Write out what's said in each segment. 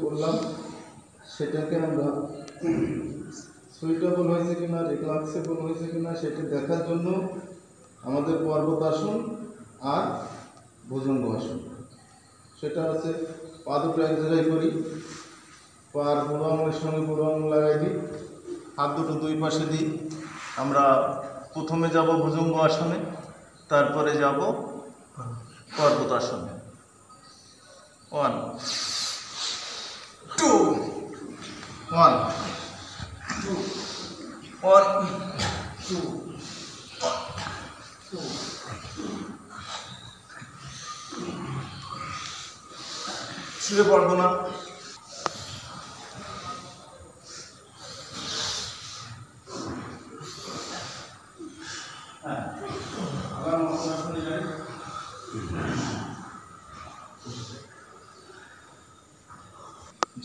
করলাম সেটাকে আমরা সুইটেবল হয়েছে কিনা, রিল্যাক্সেবল হয়েছে কিনা সেটা দেখার জন্য আমাদের পর্বতাসন আর ভুজঙ্গ আসন, সেটা হচ্ছে পা দুটো এক জায়গায় করি, পার বুড়ো আঙুলের সঙ্গে বুড়ো আঙুল লাগাই দিই, হাত দুটো দুই পাশে দিই। আমরা প্রথমে যাব ভুজঙ্গ আসনে, তারপরে যাব পর্বতাসনে। 1 2 1 2 1 2 ছিঁড়ে পড়বো না।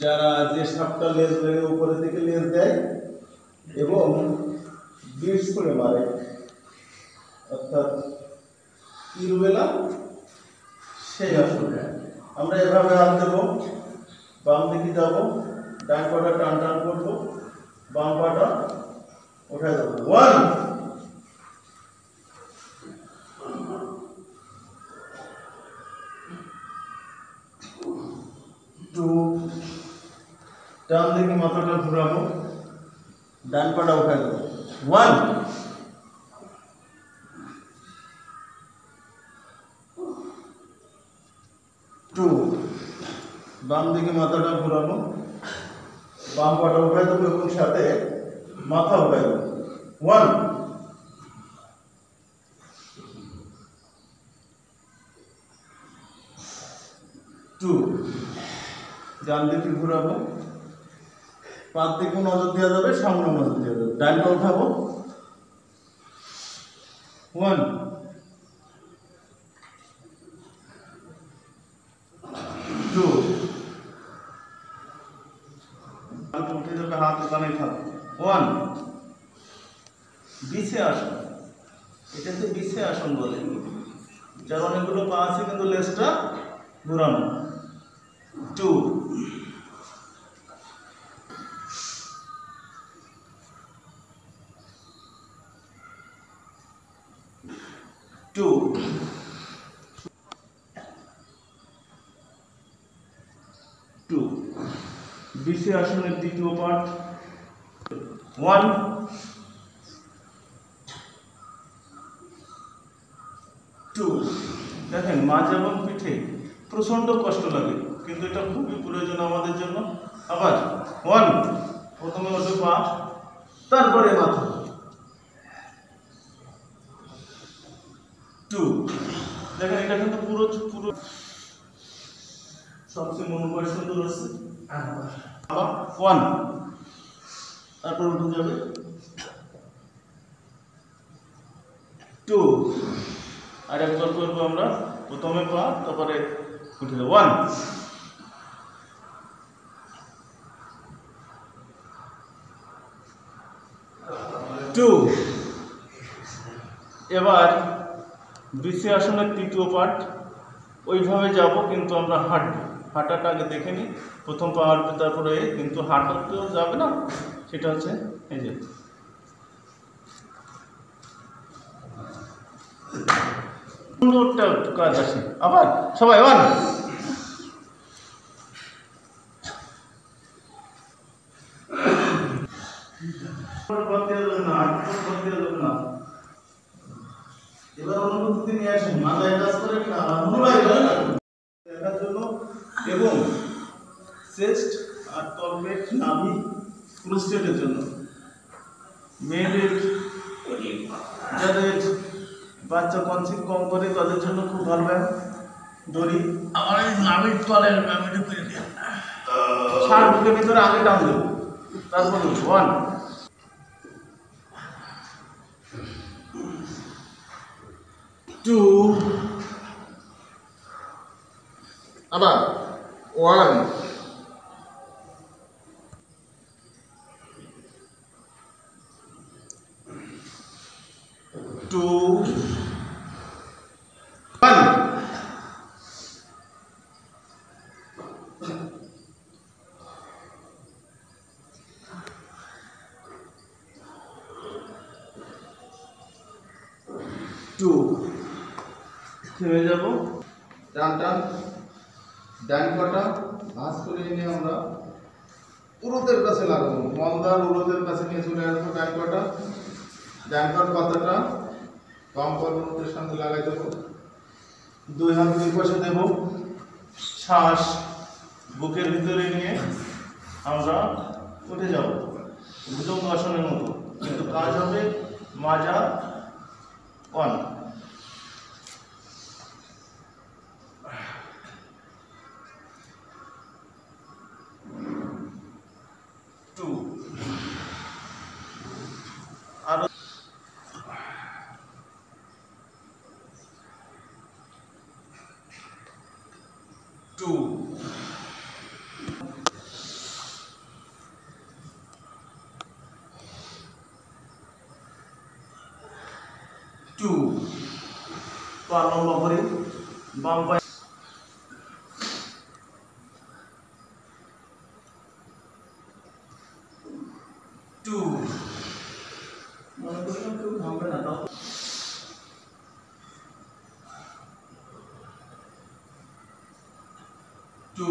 যারা যে সাপটা লেজ ভেঙে উপরের দিকে লেজ দেয় এবং বিটস করে মারে, অর্থাৎ ইরুবেলা, সেই আসলে আমরা এভাবে হাত দেবো, বাম দিকে যাবো, ডান পাটা টান টান করবো, বাম পাটা উঠায় দেবো। 1 2 ডান দিকে মাথাটা ঘুরাবো, ডান পাটা উঠায় দেবো। 1 2 বাম দিকে মাথাটা ঘুরাবো, বাম পাটা উঠায় দেবো এবং সাথে মাথা উঠায় দেবো। 1 2 ডান দিকে ঘুরাবো, পাঁচ দিকে নজর দেওয়া যাবে, সামনে নজর দেওয়া যাবে, ডানটা উঠাবো। 1 2 উঠে যাবে, হাত ওখানে থাকবে। 1 বিছে আসন, এটাকে বিছে আসন বলে, যার অনেকগুলো পা আছে কিন্তু লেজটা ঘুরানো। 2 2 2 বিছে আসনের দ্বিতীয় পার্ট। 1 2 দেখেন মাঝ এবং পিঠে প্রচন্ড কষ্ট লাগে, কিন্তু এটা খুবই প্রয়োজন আমাদের জন্য। আবার 1 প্রথমে ওঠে পা, তারপরে মাথা। 2 দেখেন এটা কিন্তু পুরো পুরো সবচেয়ে মনোবল সুন্দর আছে। আবার 1 তারপর উঠে যাবে। 2 আর একবার করবো আমরা, প্রথমে পা, তারপরে উঠে যাবে। 1 2 এবার বিছে আসনের তৃতীয় পার্ট, ওইভাবে যাব কিন্তু আমরা হাঁটবো। হাঁটাটা আগে দেখে নিই, প্রথম পা হাঁটবে তারপরে, কিন্তু হাঁটাতেও যাবে না, সেটা হচ্ছে এই যে সুন্দরটা কাজ আসে। আবার সবাই 1 এবার অনুভূতি নিয়ে আসেন, মাথায় কাজ করে দেখার জন্য, এবং চেস্ট আর তলপেট, নাভি, প্রোস্টেটের জন্য। মেয়েদের যাদের বাচ্চা কনসিভ কম করে তাদের জন্য খুব ভালো ব্যায়াম। দড়ি আমার এই নাভির তলের ব্যায়ামটা করে দিয়ে ষাট বুকের ভিতরে আগে টান দেবো, তারপর 1 2 আবার 1 2 1 টু থেমে যাব, টান টান ডান পাটা ভাঁজ করে নিয়ে আমরা উরুতের কাছে লাগাবো, মন্দার উরুতের কাছে নিয়ে চলে আসবো। ডান পাটা, ডান পাট পাতাটা বাম পাট উরুতের সাথে লাগাই দেবো। দুই হাত দুই পাশে দেব, শ্বাস বুকের ভিতরে নিয়ে আমরা উঠে যাব ভুজঙ্গ আসনের মতো, কিন্তু কাজ হবে মাজা ওয়ান, টু, আরো টু, টু, পা লম্বা করি, বাম পায়ে টু, মনে করলাম কেউ ভাঙবে না, তাও টু।